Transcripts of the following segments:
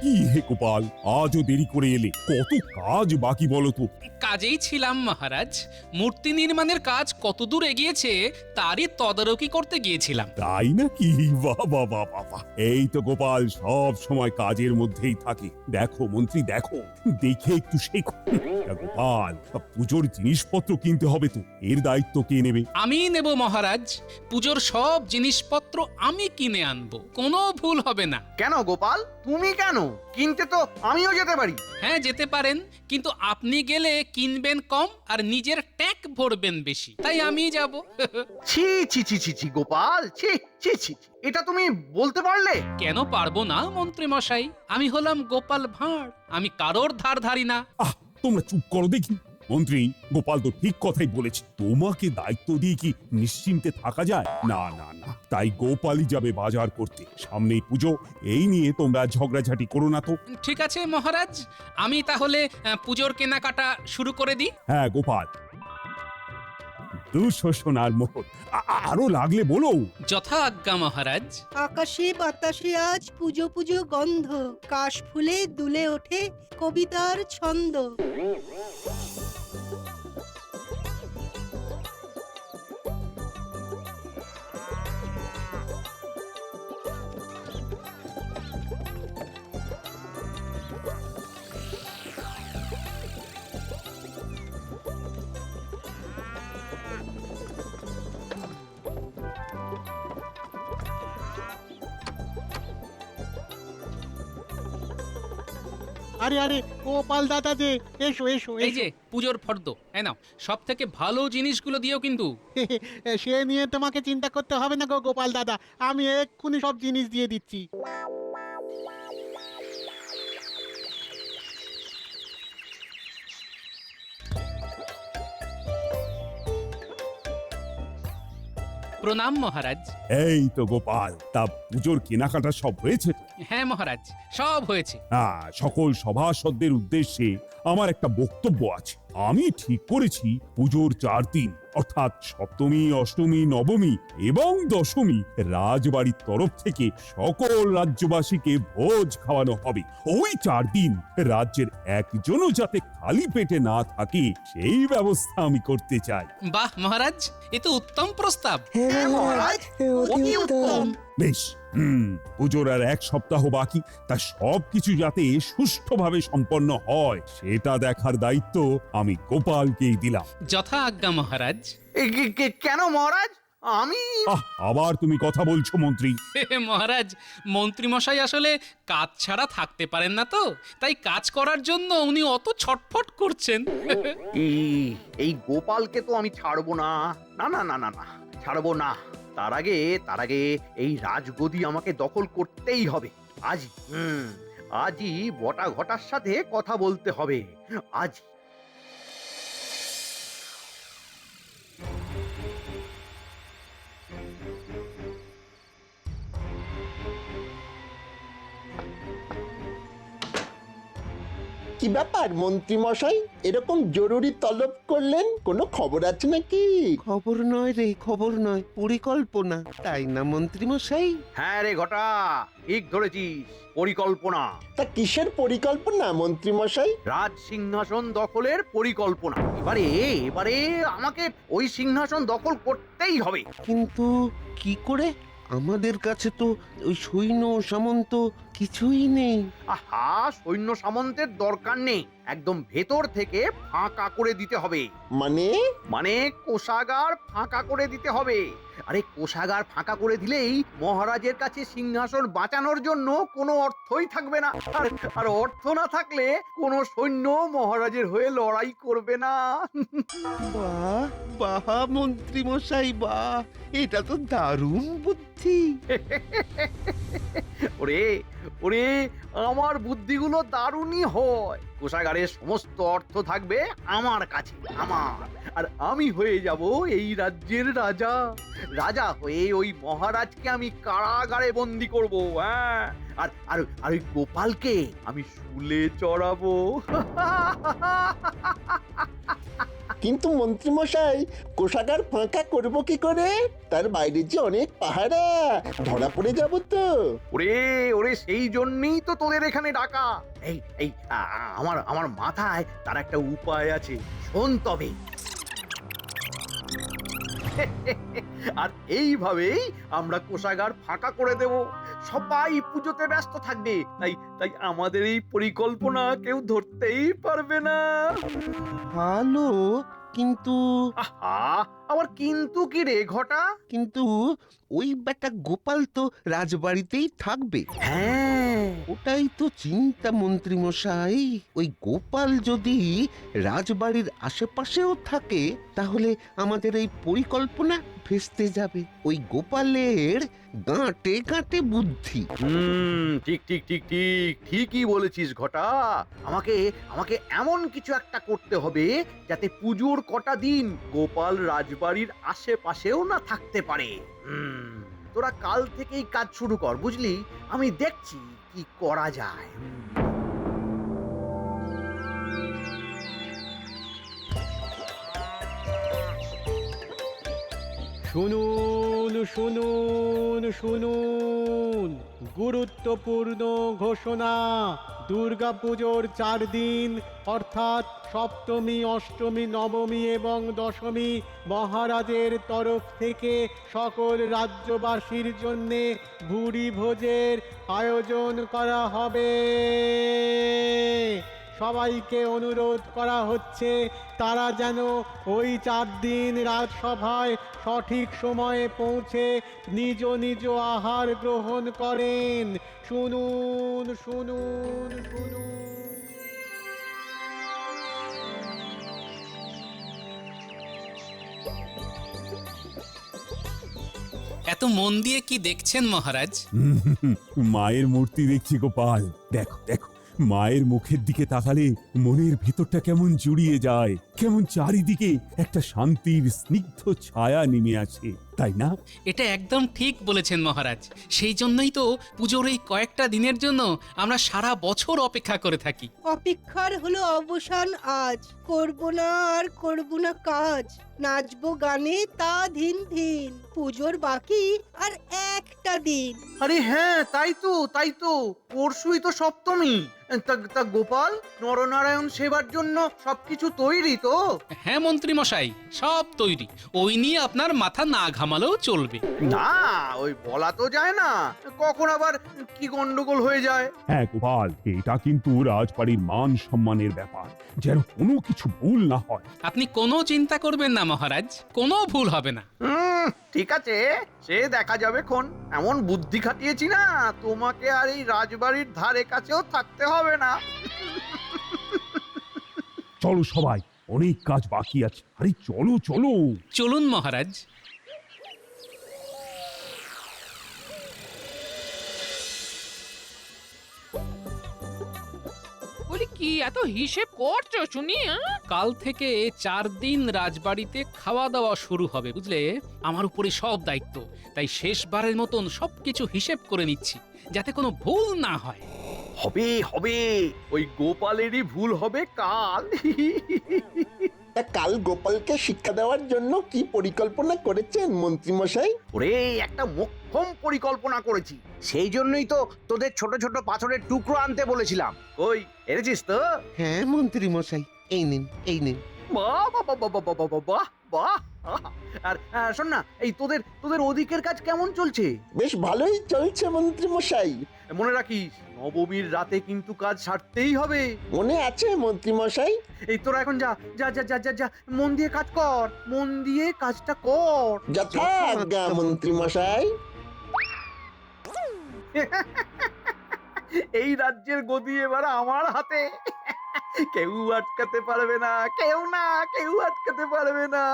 কি হে গোপাল, আজও দেরি করে এলে, কত কাজ বাকি বলো তো। কাজেই ছিলাম মহারাজ। মূর্তি নির্মাণের কাজ কতদূর এগিয়েছে তারই তদারকি করতে গিয়েছিলাম। তাই নাকি? বাবা বাবা বাবা, এই তো গোপাল সব সময় কাজের মধ্যেই থাকে। দেখো মন্ত্রী, দেখো, দেখে একটু শেখো। গোপাল, পুজোর জিনিসপত্র কিনতে হবে তো, এর দায়িত্ব কে নেবে? আমি নেব মহারাজ। পুজোর সব জিনিসপত্র আমি কিনে আনবো, কোনো ভুল হবে না। কেন গোপাল, তুমি কেন? কিনতে তো আমিও যেতে পারি। হ্যাঁ, যেতে পারেন, কিন্তু আপনি গেলে কিনবেন কম আর নিজের ট্যাগ ভরবেন বেশি, তাই আমি যাব। ছি ছি ছি ছি ছি গোপাল, ছি ছি ছি ছি। এটা তুমি বলতে পারলে? কেন পারবো না মন্ত্রী মশাই? আমি হলাম গোপাল ভাঁড়, আমি কারোর ধার ধারি না। আহ, তোমরা চুপ করো দেখি। মন্ত্রী, গোপাল তো ঠিক কথাই বলেছে। তোমাকে দায়িত্ব দিয়ে কি নিশ্চিন্তে থাকা যায়? না না না, তাই গোপালই যাবে বাজার করতে। সামনেই পুজো, এই নিয়ে তোমরা ঝগড়াঝাটি করো না তো। ঠিক আছে মহারাজ, আমি তাহলে পুজোর কেনাকাটা শুরু করে দিই। হ্যাঁ গোপাল, 200 সোনার মোহর। আরো লাগলে বলো। যথা আজ্ঞা মহারাজ। আকাশে বাতাসে আজ পুজো পুজো গন্ধ, কাশ ফুলে দুলে ওঠে কবিতার ছন্দ। আরে আরে গোপাল দাদা যে, এসো এসো এই এসো। যে পুজোর ফর্দ, এই নাও, সব থেকে ভালো জিনিসগুলো দিও কিন্তু। সে নিয়ে তোমাকে চিন্তা করতে হবে না গো গোপাল দাদা, আমি এক্ষুনি সব জিনিস দিয়ে দিচ্ছি। প্রণাম মহারাজ। এই তো গোপাল, তা পুজোর কেনাকাটা সব হয়েছে তো? হ্যাঁ মহারাজ, সব হয়েছে। হ্যাঁ, সকল সভাসদদের উদ্দেশ্যে আমার একটা বক্তব্য আছে। আমি ঠিক করেছি পুজোর 4 দিন, অর্থাৎ সপ্তমী, অষ্টমী, নবমী এবং দশমী রাজবাড়ির তরফ থেকে সকল রাজ্যবাসীকে ভোজ খাওয়ানো হবে। ওই 4 দিন রাজ্যের একজনও যাতে খালি পেটে না থাকে সেই ব্যবস্থা আমি করতে চাই। বাহ মহারাজ, এ তো উত্তম প্রস্তাব। হ্যাঁ মহারাজ, অতি উত্তম। বেশ, পুজোর আর 1 সপ্তাহ বাকি, তা সবকিছু যাতে সুষ্ঠুভাবে সম্পন্ন হয় সেটা দেখার দায়িত্ব আমি গোপালকেই দিলাম। যথা আজ্ঞা মহারাজ। কেন মহারাজ? আমি আবার তুমি কথা বলছো মন্ত্রী? মহারাজ, মন্ত্রী মশাই আসলে কাজ ছাড়া থাকতে পারেন না তো, তাই কাজ করার জন্য উনি অত ছটফট করছেন। এই গোপালকে তো আমি ছাড়বো না, না না না না না, ছাড়বো না। তার আগে এই রাজগদি আমাকে দখল করতেই হবে। আজই বটা ঘটার সাথে কথা বলতে হবে। আজ কি ব্যাপার মন্ত্রী মশাই, এরকম জরুরি তলব করলেন? কোনো খবর আছে নাকি? খবর নয় রে, খবর নয়, পরিকল্পনা, তাই না মন্ত্রী মশাই? হ্যাঁ রে ঘটা, ঠিক ধরেছিস, পরিকল্পনা। তা কিসের পরিকল্পনা মন্ত্রী মশাই? রাজ সিংহাসন দখলের পরিকল্পনা। এবারে আমাকে ওই সিংহাসন দখল করতেই হবে। কিন্তু কি করে? আমাদের কাছে তো ওই সৈন্য সামন্ত কিছুই নেই। আহা, সৈন্য সামন্তের দরকার নেই, একদম ভেতর থেকে ফাঁকা করে দিতে হবে। মানে কোষাগার ফাঁকা করে দিতে হবে। আরে কোষাগার ফাঁকা করে দিলেই মহারাজের কাছে সিংহাসন বাঁচানোর জন্য কোনো অর্থই থাকবে না। আর অর্থ না থাকলে কোনো সৈন্য মহারাজের হয়ে লড়াই করবে না। বাহ বাহ মন্ত্রী মশাই, বাহ, এটা তো দারুণ বুদ্ধি। ওরে ওরে, আমার বুদ্ধিগুলো দারুণই হয়। কোষাগারের সমস্ত অর্থ থাকবে আমার কাছে, আমার। আর আমি হয়ে যাব এই রাজ্যের রাজা। রাজা হয়ে ওই মহারাজকে আমি কারাগারে বন্দি করব। হ্যাঁ, আর আর আর ওই গোপালকে আমি শুলে চড়াবো। কিন্তু মন্ত্রীমশাই কোষাগার ফাঁকা করবো কি করে? তার বাইরে যে অনেক পাহারা, ধরা পড়ে যাব তো। ওরে ওরে, সেই জন্যই তো তোদের এখানে ডাকা। এই এই আমার আমার মাথায় তার একটা উপায় আছে, শোন তবে। আর এইভাবেই আমরা কোষাগার ফাঁকা করে দেব, সবাই পুজোতে ব্যস্ত থাকবে, তাই তাই আমাদের এই পরিকল্পনা কেউ ধরতেই পারবে না। ভালো, কিন্তু আহা, আবার কিন্তু কি রে ঘটা? কিন্তু ওই বেটা গোপাল তো রাজবাড়িতেই থাকবে। হ্যাঁ, ওটাই তো চিন্তা মন্ত্রী মশাই। ওই গোপাল যদি রাজবাড়ির আশেপাশেও থাকে তাহলে আমাদের এই পরিকল্পনা ভেস্তে যাবে। ওই গোপালের গাঁটে গাঁটে বুদ্ধি। ঠিক ঠিক ঠিক ঠিক ঠিকই বলেছিস ঘটা। আমাকে আমাকে এমন কিছু একটা করতে হবে যাতে পুজোর কটা দিন গোপাল রাজবাড়ির আশেপাশেও না থাকতে পারে। তোরা কাল থেকেই কাজ শুরু কর, বুঝলি? আমি দেখছি কি করা যায়। শুনুন শুনুন শুনুন, গুরুত্বপূর্ণ ঘোষণা। দুর্গাপুজোর 4 দিন অর্থাৎ সপ্তমী, অষ্টমী, নবমী এবং দশমী মহারাজের তরফ থেকে সকল রাজ্যবাসীর জন্যে ভুরি ভোজের আয়োজন করা হবে। সবাইকে অনুরোধ করা হচ্ছে তারা যেন ওই 4 দিন রাজসভায় সঠিক সময়ে পৌঁছে নিজ নিজ আহার গ্রহণ করেন। শুনুন শুনুন শুনুন। এত মন দিয়ে কি দেখছেন মহারাজ? মায়ের মূর্তি দেখছি গোপাল। দেখো দেখো, মায়ের মুখের দিকে তাকালে মনের ভিতরটা কেমন জুড়িয়ে যায়, কেমন চারিদিকে একটা শান্তির স্নিগ্ধ ছায়া নেমে আসে, তাই না? এটা একদম ঠিক বলেছেন মহারাজ। সেই জন্যই তো পুজোর এই কয়েকটা দিনের জন্য আমরা সারা বছর অপেক্ষা করে থাকি। অপেক্ষার হলো অবসান আজ, করব না আর করব না কাজ, নাচবো গানে তা ধিন ধিন, পুজোর বাকি আর একটা দিন। আরে হ্যাঁ, তাই তো তাই তো, পরশুই তো সপ্তমী। তা গোপাল নরনারায়ণ সেবার জন্য সবকিছু তৈরি তো? হ্যাঁ মন্ত্রী মশাই, সব তৈরি। ওই নিয়ে আপনার মাথা না ঘামালেও চলবে। না, ওই বলা তো যায় না, কখন আবার কি গন্ডগোল হয়ে যায়। হ্যাঁ গোপাল, এটা কিন্তু রাজবাড়ির মান সম্মানের ব্যাপার, যেন কোনো কিছু ভুল না হয়। আপনি কোনো চিন্তা করবেন না মহারাজ, কোনো ভুল হবে না। ঠিক আছে, সে দেখা যাবে খন। এমন বুদ্ধি খাটিয়েছি না, তোমাকে আর এই রাজবাড়ির ধারে কাছেও থাকতে হবে না। চলো সবাই, অনেক কাজ বাকি আছে। আরে চলো চলো। চলুন মহারাজ। বলি কি এত হিসেব করছো শুনি? কাল থেকে 4 দিন রাজবাড়িতে খাওয়া দাওয়া শুরু হবে, বুঝলে? আমার উপরে সব দায়িত্ব, তাই শেষবারের মতন সবকিছু হিসেব করে নিচ্ছি যাতে কোনো ভুল না হয়। হবে হবে, ওই গোপালেরই ভুল হবে কাল। তা কাল গোপালকে শিক্ষা দেওয়ার জন্য কি পরিকল্পনা করেছেন মন্ত্রীমশাই? ওরে, একটা মোক্ষম পরিকল্পনা করেছি। সেই জন্যই তো তোদের ছোট ছোট পাথরের টুকরো আনতে বলেছিলাম। ওই এনেছিস তো? হ্যাঁ মন্ত্রী মশাই, এই নিন এই নিন। বাহ বাহ বাহ বাহ বাহ বাহ বাহ বাহ। আর শোন না, এই তোদের তোদের ওদিকের কাজ কেমন চলছে? বেশ ভালোই চলছে মন্ত্রীমশাই। মনে রাখিস, নবমীর রাতে কিন্তু কাজ সারতেই হবে। মনে আছে মন্ত্রীমশাই? এই তোরা এখন যা যা যা যা যা যা, মন দিয়ে কাজ কর, মন দিয়ে কাজটা কর। যথা আজ্ঞা মন্ত্রীমশাই। এই রাজ্যের গদি এবার আমার হাতে। কেউ আটকাতে পারবে না, কেউ না, কেউ আটকাতে পারবে না।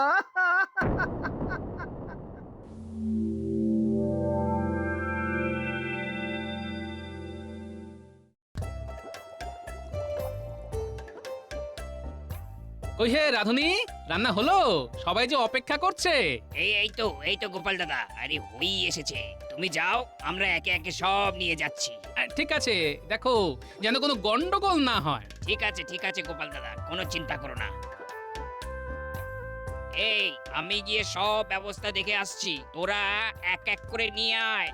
কই হে রাধুনি, রান্না হলো? সবাই যে অপেক্ষা করছে। এই তো গোপাল দাদা, আরে হই এসেছে। তুমি যাও, আমরা একে একে সব নিয়ে যাচ্ছি। ঠিক আছে, দেখো যেন কোনো গন্ডগোল না হয়। ঠিক আছে গোপাল দাদা, কোনো চিন্তা করো না। এই আমি গিয়ে সব ব্যবস্থা দেখে আসছি, তোরা এক এক করে নিয়ে আয়।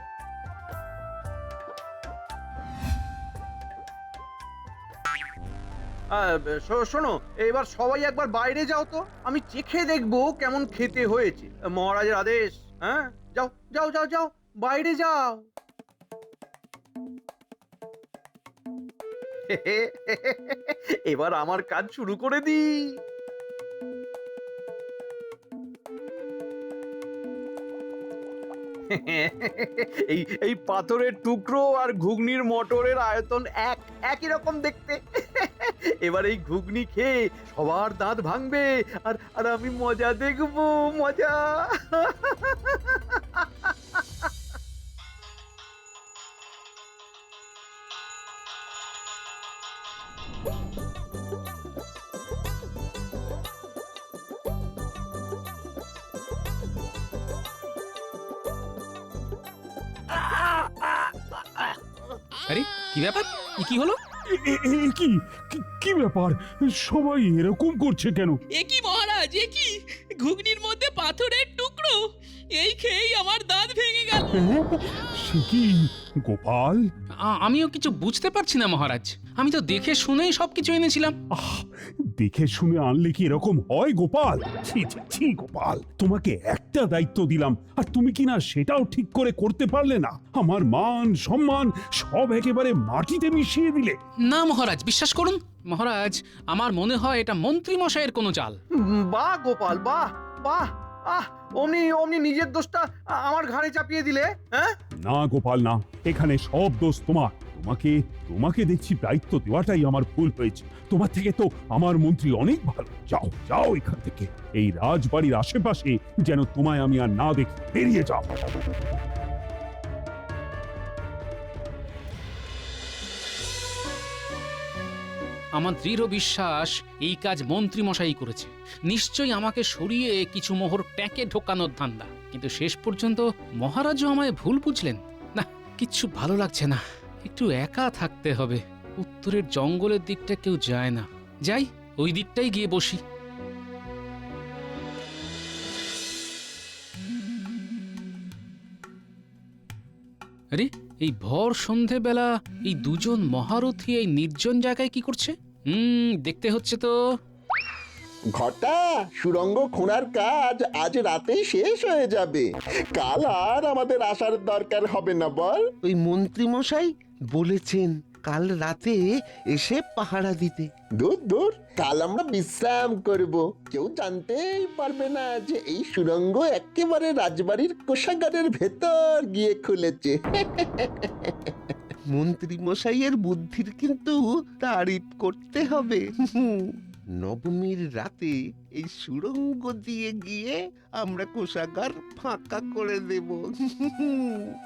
শোনো, এবার সবাই একবার বাইরে যাও তো, আমি চেখে দেখবো কেমন খেতে হয়েছে। মহারাজের আদেশ। হ্যাঁ, যাও যাও যাও যাও, বাইরে যাও। এবার আমার কাজ শুরু করে দিই। এই পাথরের টুকরো আর ঘুগনির মটরের আয়তন একই রকম দেখতে। এবার এই ঘুগনি খেয়ে সবার দাঁত ভাঙবে, আর আমি মজা দেখবো, মজা। আরে কি ব্যাপার? কি হলো? কি কি ব্যাপার? সবাই এরকম করছে কেন? এ কি মহারাজ, এ কি? ঘুগনির মধ্যে পাথরের টুকরো! এই খেয়েই আমার দাঁত ভেঙে গেল। সে কি গোপাল? আমিও কিছু বুঝতে পারছি না মহারাজ। আমি তো দেখে শুনেই সবকিছু এনেছিলাম। দেখে শুনে আনলে কি এরকম হয় গোপাল? ছি ছি ছি গোপাল, তোমাকে একটা দায়িত্ব দিলাম আর তুমি কি না সেটাও ঠিক করে করতে পারলে না? আমার মান সম্মান সব একেবারে মাটিতে মিশিয়ে দিলে। না মহারাজ, বিশ্বাস করুন মহারাজ, আমার মনে হয় এটা মন্ত্রী মশাইয়ের কোনো চাল। বাহ গোপাল, বাহ বাহ। অমনি নিজের দোষটা আমার ঘাড়ে চাপিয়ে দিলে। হ্যাঁ, না গোপাল না, এখানে সব দোষ তোমার। তোমাকে দেখছি দায়িত্ব দেওয়াটাই আমার ভুল হয়েছে। তোমার থেকে তো আমার মন্ত্রী অনেক ভালো। যাও যাও এখান থেকে, এই রাজবাড়ির আশেপাশে যেন তোমায় আমি আর না দেখি। বেরিয়ে যাও। আমার দৃঢ় বিশ্বাস এই কাজ মন্ত্রী মশাই করেছে। নিশ্চয়ই আমাকে সরিয়ে কিছু মোহর ট্যাঁকে ঢোকানোর ধান্দা। কিন্তু শেষ পর্যন্ত মহারাজও আমায় ভুল বুঝলেন। না, কিচ্ছু ভালো লাগছে না। একটু একা থাকতে হবে। উত্তরের জঙ্গলের দিকটা কেউ যায় না। যাই, ওই দিকটাই গিয়ে বসি। আরে, এই ভর সন্ধেবেলা এই দুজন মহারথী এই নির্জন জায়গায় কি করছে? দেখতে হচ্ছে তো। ঘটা, সুড়ঙ্গ খোঁড়ার কাজ আজ রাতেই শেষ হয়ে যাবে। কাল আর আমাদের আসার দরকার হবে না বল। ওই মন্ত্রী মশাই বলেছেন কাল রাতে এসে পাহারা দিতে। দূর দূর, কাল আমরা বিশ্রাম করব। কেউ জানতেই পারবে না যে এই সুড়ঙ্গ একেবারে রাজবাড়ির কোষাগারের ভেতর গিয়ে খুলেছে। মন্ত্রী মশাইয়ের বুদ্ধির কিন্তু তারিফ করতে হবে। নবমীর রাতে এই সুড়ঙ্গ দিয়ে গিয়ে আমরা কোষাগার ফাঁকা করে দেব।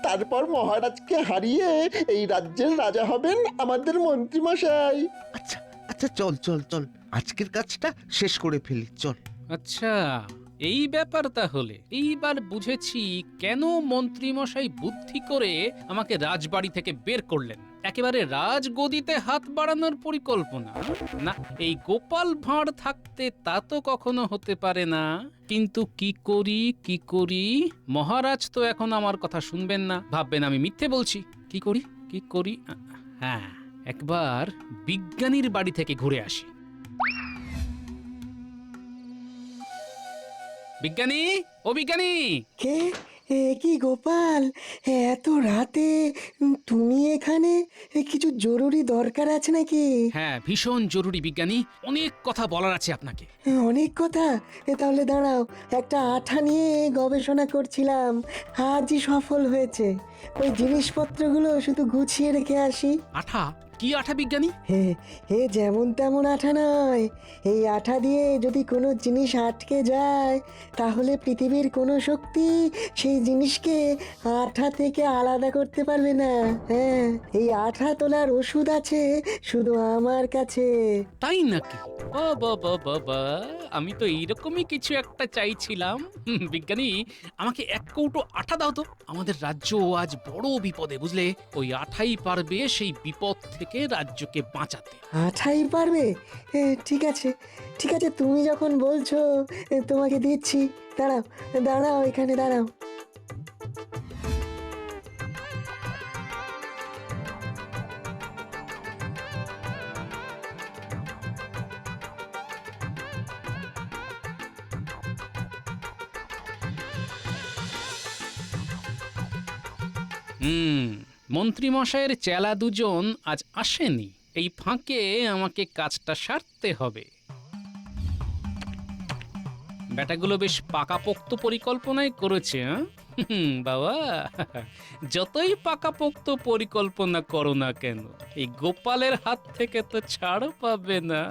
তারপর মহারাজকে হারিয়ে এই রাজ্যের রাজা হবেন আমাদের মন্ত্রী মশাই। আচ্ছা আচ্ছা, চল চল চল, আজকের কাজটা শেষ করে ফেলি, চল। আচ্ছা, এই ব্যাপার তাহলে। এইবার বুঝেছি কেন মন্ত্রী মশাই বুদ্ধি করে আমাকে রাজবাড়ি থেকে বের করলেন। একেবারে রাজগদিতে হাত বাড়ানোর পরিকল্পনা। না, এই গোপাল ভাঁড় থাকতে তা তো কখনো হতে পারে না। কিন্তু কি করি? মহারাজ তো এখন আমার কথা শুনবেন না, ভাববেন আমি মিথ্যে বলছি। কি করি? হ্যাঁ, একবার বিজ্ঞানীর বাড়ি থেকে ঘুরে আসি। বিজ্ঞানী, ও বিজ্ঞানী! কে? কি গোপাল, এত রাতে তুমি এখানে? কিছু জরুরি দরকার আছে নাকি? হ্যাঁ, ভীষণ জরুরি বিজ্ঞানী, অনেক কথা বলার আছে আপনাকে। অনেক কথা? তাহলে দাঁড়াও, একটা আঠা নিয়ে গবেষণা করছিলাম, আজই সফল হয়েছে। ওই জিনিসপত্রগুলো শুধু গুছিয়ে রেখে আসি। আঠা? কি আঠা বিজ্ঞানী? হে যেমন তেমন আঠা নয়। এই আঠা দিয়ে যদি কোনো জিনিস আটকে যায়, তাহলে পৃথিবীর কোনো শক্তি সেই জিনিসকে আঠা থেকে আলাদা করতে পারবে না। হ্যাঁ, এই আঠা তোলার ওষুধ আছে শুধু আমার কাছে। তাই নাকি? বাবা, আমি তো এইরকমই কিছু একটা চাইছিলাম। বিজ্ঞানী, আমাকে এক কৌটো আঠা দাও তো। আমাদের রাজ্য আজ বড় বিপদে, বুঝলে? ওই আঠাই পারবে সেই বিপদ থেকে থেকে রাজ্যকে বাঁচাতে। আঠাই পারবে? ঠিক আছে, ঠিক আছে, তুমি যখন বলছো তোমাকে দিচ্ছি। দাঁড়াও, দাঁড়াও, এখানে দাঁড়াও। মন্ত্রী মশাইয়ের চেলা দুজন আজ আসেনি, এই ফাঁকে আমাকে কাজটা সারতে হবে। ব্যাটাগুলো বেশ পাকাপোক্ত পরিকল্পনাই করেছে। বাবা, যতই পাকাপোক্ত পরিকল্পনা করো না কেন, এই গোপালের হাত থেকে তো ছাড় পাবে না।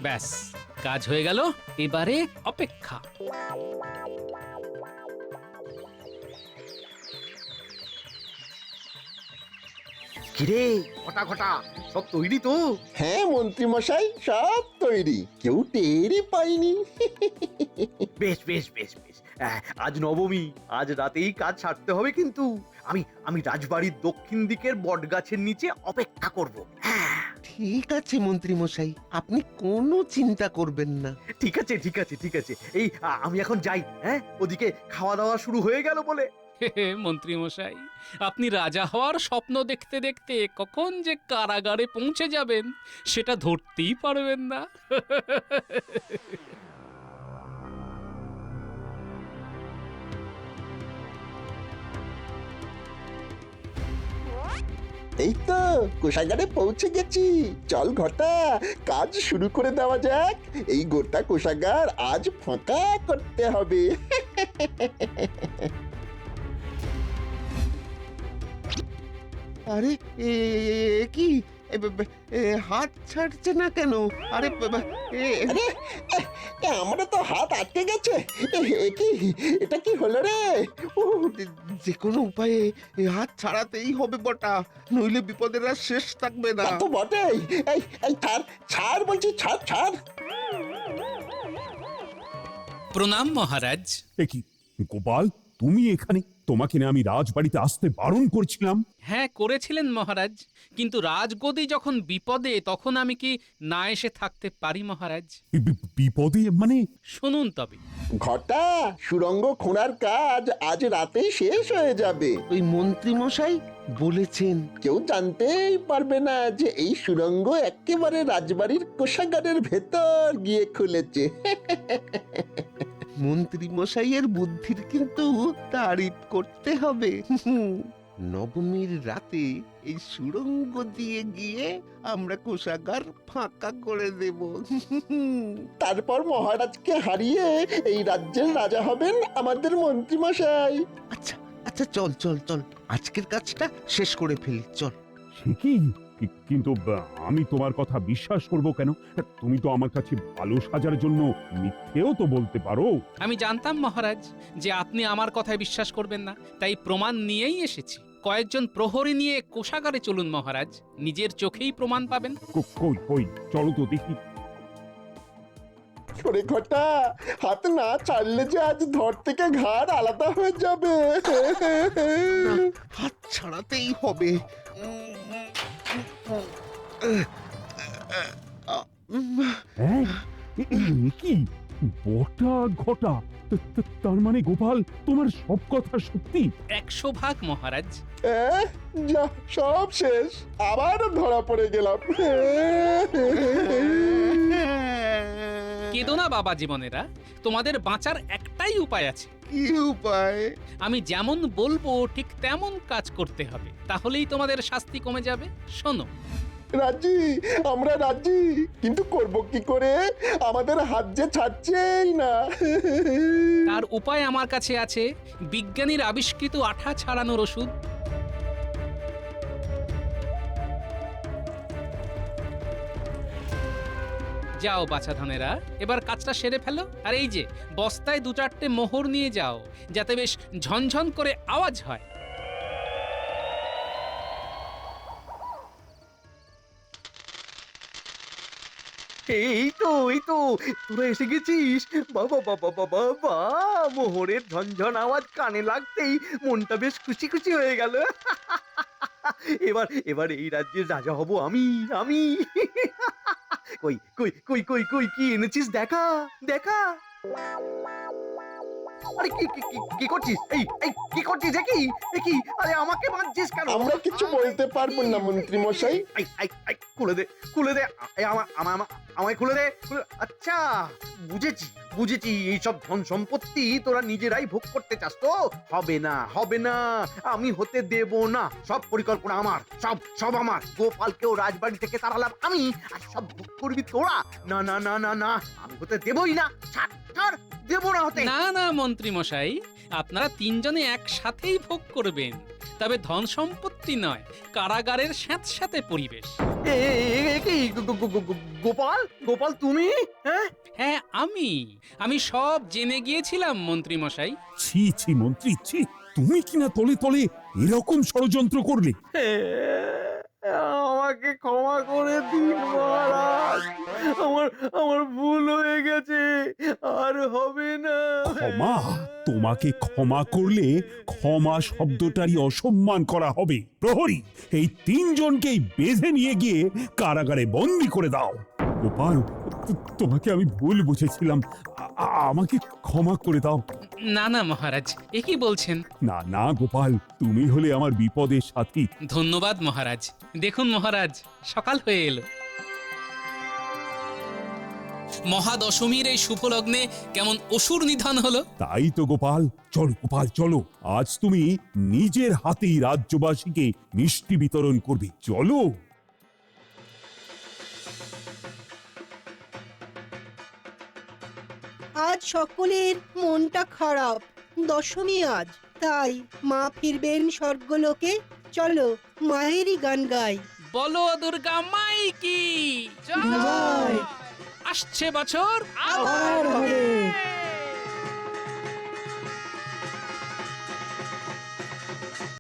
ব্যাস, কাজ হয়ে গেল, এবারে অপেক্ষা। কিরে ঘটা ঘটা, সব তৈরি তো? হ্যাঁ মন্ত্রী মশাই, সব তৈরি, কেউ টেরই পাইনি। বেশ বেশ বেশ বেশ, আজ নবমী, আজ রাতেই কাজ সারতে হবে। কিন্তু আমি রাজবাড়ির দক্ষিণ দিকের বটগাছের নিচে অপেক্ষা করব। ঠিক আছে মন্ত্রী মশাই, আপনি কোনো চিন্তা করবেন না। ঠিক আছে ঠিক আছে ঠিক আছে, এই আমি এখন যাই। হ্যাঁ, ওদিকে খাওয়া দাওয়া শুরু হয়ে গেল বলে। মন্ত্রী মশাই, আপনি রাজা হওয়ার স্বপ্ন দেখতে দেখতে কখন যে কারাগারে পৌঁছে যাবেন সেটা ধরতেই পারবেন না। এই তো কোষাগারে পৌঁছে গেছি। চল ঘটা, কাজ শুরু করে দেওয়া যাক। এই গোটা কোষাগার আজ ফাঁকা করতে হবে। আরে কি হাত ছাড়ছে না কেন? আরে আরে, আমরা তো হাত আটকে গেছে। কি এটা কি হলো রে? যে কোনো উপায়ে হাত ছাড়াতেই হবে বটা, নইলে বিপদের আর শেষ থাকবে না। তা তো বটেই। এই এই ছাড় ছাড় বলছি, ছাড় ছাড়। প্রণাম মহারাজ। কি গোপাল, তুমি এখানে? তোমাকে না আমি রাজবাড়িতে আসতে বারণ করছিলাম? হ্যাঁ, করেছিলেন মহারাজ, কিন্তু রাজগদি যখন বিপদে তখন আমি কি না এসে থাকতে পারি মহারাজ? বিপদে মানে? শুনুন তবে। ঘটা, সুড়ঙ্গ খোঁড়ার কাজ আজ রাতে শেষ হয়ে যাবে। ওই মন্ত্রী মশাই বলেছেন কেউ জানতেই পারবে না যে এই সুড়ঙ্গ একেবারে রাজবাড়ির কোষাগারের ভেতর গিয়ে খুলেছে। মন্ত্রী মশাইয়ের বুদ্ধির কিন্তু তারিফ করতে হবে। নবমীর রাতে এই সুড়ঙ্গ দিয়ে গিয়ে আমরা কোষাগার ফাঁকা করে দেব। তারপর মহারাজকে হারিয়ে এই রাজ্যের রাজা হবেন আমাদের মন্ত্রী মশাই। আচ্ছা আচ্ছা, চল চল চল, আজকের কাজটা শেষ করে ফেলি, চল। সে কি? কিন্তু আমি তোমার কথা বিশ্বাস করব কেন? তুমি তো আমার কাছে ভালো সাজার জন্য মিথ্যেও তো বলতে পারো। আমি জানতাম মহারাজ যে আপনি আমার কথায় বিশ্বাস করবেন না, তাই প্রমাণ নিয়েই এসেছি। কয়েকজন প্রহরী নিয়ে কোষাগারে চলুন মহারাজ, নিজের চোখেই প্রমাণ পাবেন। কই কই, চলো তো দেখি। সরে ঘটা, হাত না ছাড়লে যে আজ ধর থেকে ঘাড় আলাদা হয়ে যাবে। না, হাত ছাড়াতেই হবে। হ্যাঁ, কি বটা ঘটা? তার মানে গোপাল, তোমার সব কথা সত্যি? 100 ভাগ মহারাজ। যা, সব শেষ, আবার ধরা পড়ে গেলাম। কেঁদো না বাবা জীবনেরা, তোমাদের বাঁচার একটাই উপায় আছে। কি উপায়? আমি যেমন বলবো ঠিক তেমন কাজ করতে হবে, তাহলেই তোমাদের শাস্তি কমে যাবে। শোনো। রাজি, আমরা রাজি, কিন্তু করব কি করে? আমাদের হাত যে ছাড়ছেই না। তার উপায় আমার কাছে আছে, বিজ্ঞানীর আবিষ্কৃত আঠা ছাড়ানোর ওষুধ। যাও বাছাধনেরা, এবার কাজটা সেরে ফেলো। আর এই যে বস্তায় 2-4টে মোহর নিয়ে যাও, যাতে বেশ ঝনঝন করে আওয়াজ হয়। এই তো তোরা এসে গেছিস। বাবা বাবা বাবা বা মোহরের ঝনঝন আওয়াজ কানে লাগতেই মনটা বেশ খুশি খুশি হয়ে গেল। এবার এই রাজ্যের রাজা হব আমি। কই কই কই কই কই কি এনেছিস দেখা দেখা। আরে কি করছিস? এই কি করছিস? কি আরে আমাকে মারছিস কেন? আমরা কিছু বলতে পারবো না মন্ত্রী মশাই। খুলে দে আমায় খুলে দে। আচ্ছা বুঝেছি এইসব ধন সম্পত্তি তোরা নিজেরাই ভোগ করতে চাস তো। হবে না, আমি হতে দেব না। সব পরিকল্পনা আমার, সব আমার। গোপালকেও রাজবাড়ি থেকে তাড়ালাম আমি, আর সব ভোগ করবি তোরা। না না না না না, আমি হতে দেবই না। ছাড় দেব না হতে। না মন্ত্রী মশাই, আপনারা তিনজনে একসাথেই ভোগ করবেন, তবে ধন সম্পত্তি নয়, কারাগারের স্যাঁতস্যাঁতে পরিবেশ। কি গোপাল তুমি? হ্যাঁ, আমি সব জেনে গিয়েছিলাম মন্ত্রী মশাই। ছি মন্ত্রী ছি, তুমি কিনা তলে তলে এরকম ষড়যন্ত্র করলে। আমাকে ক্ষমা করে দিন মহারাজ, আমার ভুল হয়ে গেছে, আর হবে না। ক্ষমা? তোমাকে ক্ষমা করলে ক্ষমা শব্দটারই অসম্মান করা হবে। প্রহরী, এই তিনজনকেই বেঁধে নিয়ে গিয়ে কারাগারে বন্দি করে দাও। গোপাল, তোমাকে আমি ভুল বুঝেছিলাম, আমাকে ক্ষমা করে দাও। না মহারাজ, এ কি বলছেন? না গোপাল, তুমি হলে আমার বিপদের সাথী। ধন্যবাদ মহারাজ। দেখুন মহারাজ, সকাল হয়ে এলো। মহাদশমীর এই শুভ লগ্নে কেমন অসুর নিধন হলো। তাই তো গোপাল, চলো আজ তুমি নিজের হাতেই রাজ্যবাসীকে মিষ্টি বিতরণ করবে। চলো। আজ সকলের মনটা খারাপ, দশমী আজ, তাই মা ফিরবেন স্বর্গলোকে। চলো মায়েরই গান গাই। বলো দুর্গা মাই কি জয়। জয়। আসছে বছর আবার হবে।